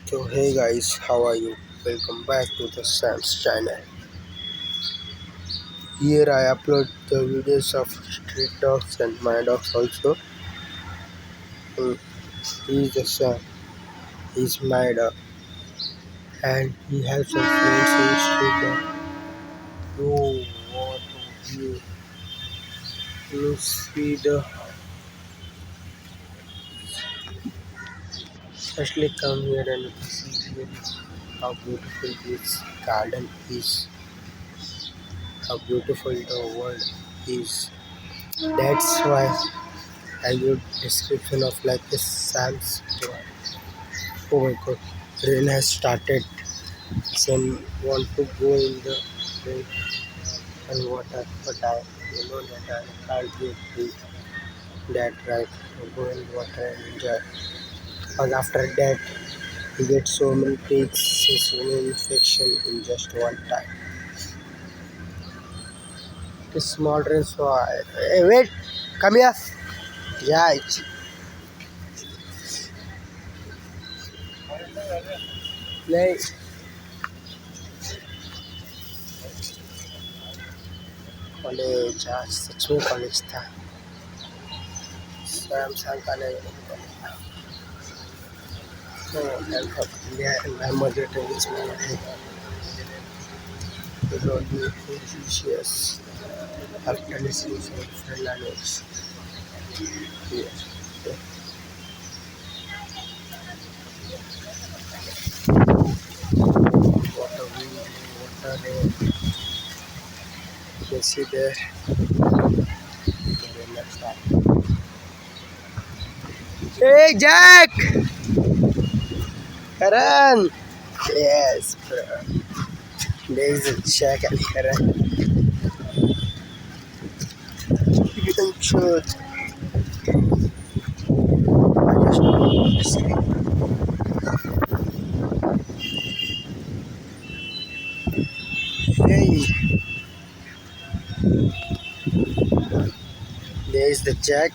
So hey guys, how are you? Welcome back to the Sam's channel. Here I upload the videos of street dogs and my dogs also. Mm, He is the Sam. He's my dog, and he has some friends in street dog. Oh, what a view! You see the especially come here and you can see really how beautiful this garden is. How beautiful the world is. That's why I give description of like a Sam's tour. Oh my god, rain has started. Some want to go in the rain and water, but I that I can't do that right. Go in water and enjoy. Because after that, you get so many ticks, so many infection in just one time. It is small rain, so hey, wait, come here. Yeah, नहीं college आज सच में college था Samsung का नहीं college था my mother tells me to don't be anxious after listening to my friend language. Yeah. What a view, what a rain. You can see there. The rain has started. Hey Jack! Karan! Yes, bro. There is a Jack and Karan. You can shoot. I just want to see. Hey, there is the Jack.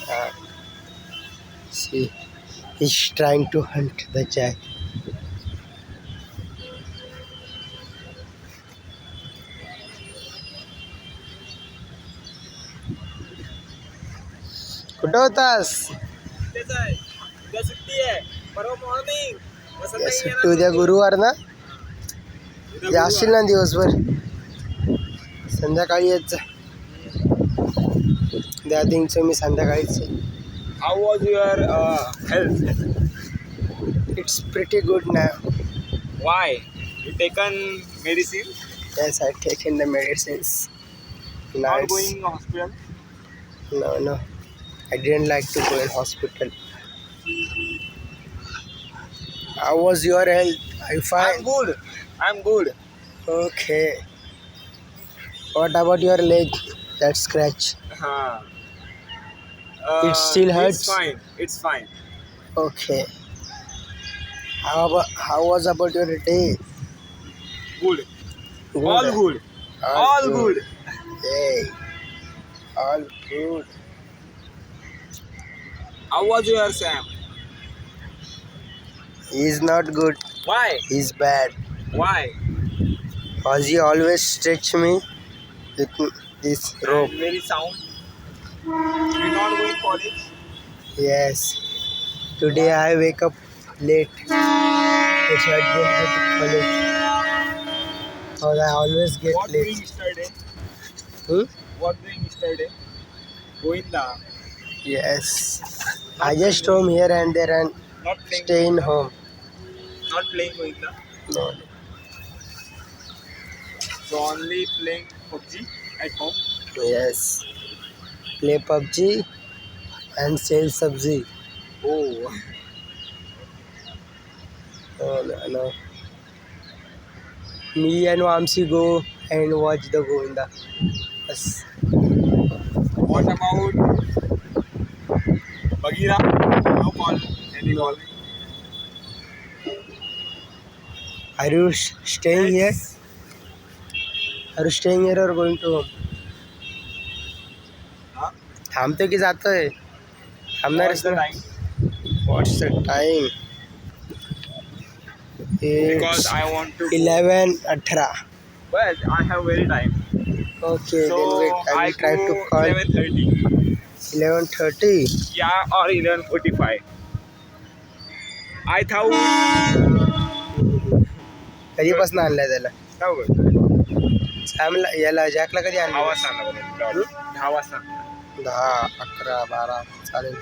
Uh, see, he's trying to hunt the Jack. कुठं होतास? उद्या सुट्टी आहे परवा morning या सुट्टी उद्या गुरुवार ना जाशील ना दिवसभर संध्याकाळी येत जा त्या दिवशी मी संध्याकाळीच how was your health it's pretty good now Y you taken medicine yes I taken the medicines not nights going hospital no I didn't like to go in hospital. How was your health? Are you fine? I'm good Okay. What about your leg? That scratch. It still hurts? It's fine Okay. How was about your day? good Good. all good all good Hey. All good. how was your Sam He's not good. why He's bad. why Cause he always stretch me with this rope. very sound you not going college Yes. Today I wake up late. That's why I didn't go to college. Cause I always get what late. doing yesterday Hmm? Goinda Yes. I just roam here and there and not playing stay in Goinda? home. Not playing Goinda No. so only playing PUBG at home Yes. Play PUBG and sell sabzi. oh No. Me and Vamsi go and watch the Govinda. Yes. what about Bagheera no call any call Are you staying here? Are you staying here or going to home? huh थांबतो की जातोय थांबणारच what's the ना time What's the time? because It's I want to. 11:18. But I have very time. Okay, So then wait. I will try to call 11:30. 11:30. Yeah, or 11:45. I thought. कधीपासून आणलाय त्याला? काय बोलतो? सॅमला याला जॅकला कधी 10 आणलं? वाजता आणलं बरं. 10 वाजता. 10, 11, 12 चालेल.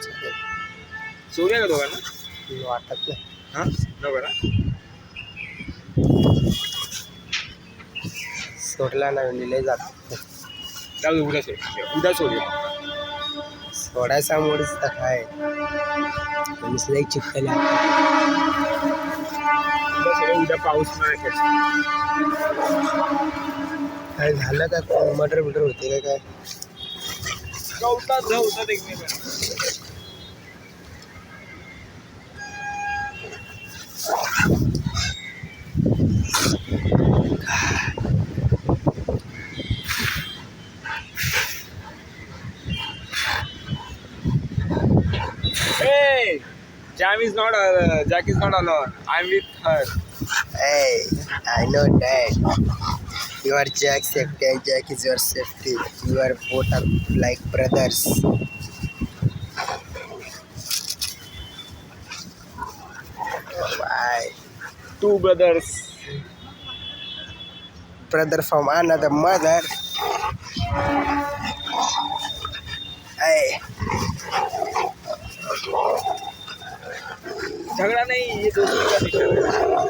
सोडूया का दोघांना? वाटत नाही. हां नको ना. सोडला नाही लिहिले जात. जाऊ दे, उद्या सोड. उद्या सोडूया. सोडायचा मोडच तर काय लई चिखल आहे. उद्या सोडूया, उद्या पाऊस नाही काय झालं का मटर बिटर होते का काय? गवतात एकमेकांना. Hey, Jack is not alone. I'm with her. Hey, I know that. You are Jack's safety and Jack is your safety. You are both are like brothers. Why? Two brothers. Brother from another mother. Hey. झगड़ा नहीं, ये दोस्ती का निशान है.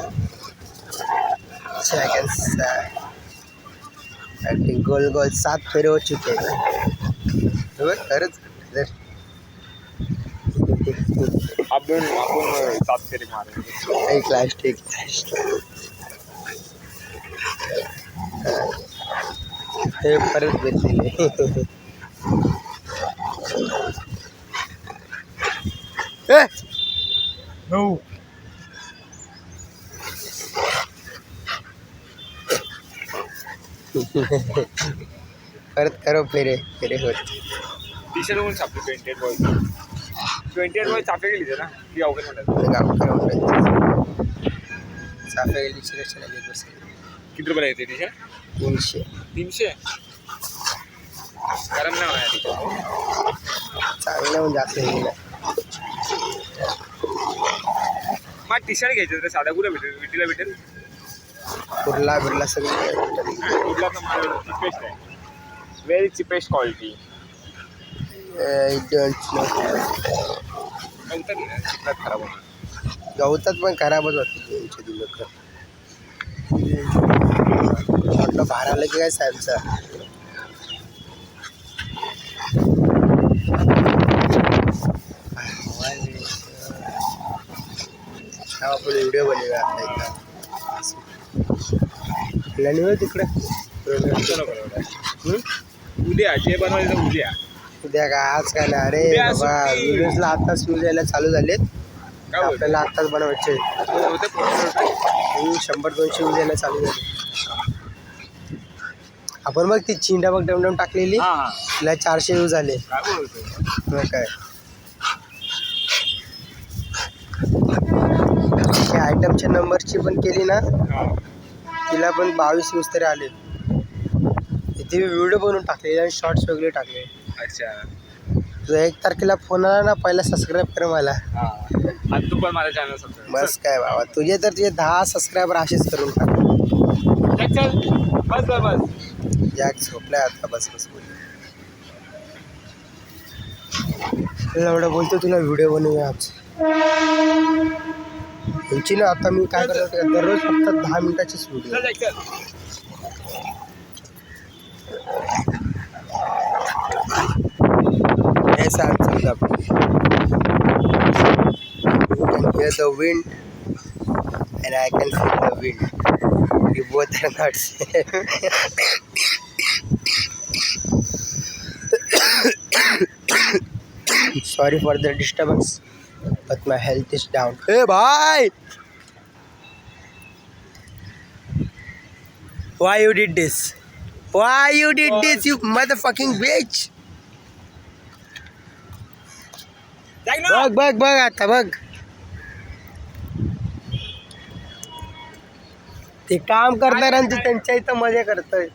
Jack and Sam. I think गोल 7 फेरे हो चुके हैं. खरंच आपण 7 फेरे मारेंगे. एक लास्ट. हे परत भेटलेले. No. परत करो फेरे होत. टी-शर्ट म्हणून छापले 28 बॉय. 28 बॉय छापे गेली ना ती अवघड म्हणतात. गाव करून साफे गेली चिकन घेत बसले. किती रुपये येते टी-शर्ट? 300. 300. गरम नाही होणार चांगलं म्हणजे जास्त मग टी-शर्ट घ्यायचं तर साधा कुठे भेटेल? विटीला भेटेल? कुर्ला बिर्ला सगळं. कुठला तर मला चिपेस्ट आहे. Very cheapest quality. चिकनात खराब होणार. गवतात पण खराबच होते 200 दिलं तर. म्हटलं बाहेर आलं की काय साहेबचा. आपण व्हिडिओ बनवूया आता एकदा. नाही तिकडे उद्या जे बनवायचं उद्या. उद्या का आज काय नाही. अरे उद्या बाबा सुट्टी. व्हिडिओजला आताच व्ह्यूज यायला चालू झालेत. काय बोलतो? आपल्याला आत्ताच बनवायचे. 100-200 व्ह्यूज यायला चालू झाले. आपण बघ ती चिंडा बघ डमडम टाकलेली हां तिला 400 व्ह्यूज झाले. काय बोलतो? मग काय आयटमच्या नंबरची पण केली ना हां तिला पण 22 व्ह्यूज तरी आले. इथे व्हिडिओ बनवून टाकले आणि शॉर्ट्स वगैरे टाकले. अच्छा. तुझा 1 तारखेला फोन आला ना पहिला सबस्क्राईब कर मला. हां आणि तू पण माझ्या चॅनल सबस्क्राईब. बस काय बाबा तुझे 10 सबस्क्रायबर असेच करून टाक. चल बस. जॅक झोपलाय आता. बस एवढं बोलतो तुला व्हिडिओ बनवूया आज. यांची ना आता मी काय करतो दररोज फक्त 10 मिनिटाचीच व्हिडिओ. चल. ऐसा समजा you can hear the wind and I can feel the wind. We both are not same. Sorry for the disturbance, but my health is down. Hey, bye. Why you did this? Why you did this, you motherfucking bitch? बघ आता बघ. ते काम करताय त्यांच्या इथं मजा करतोय.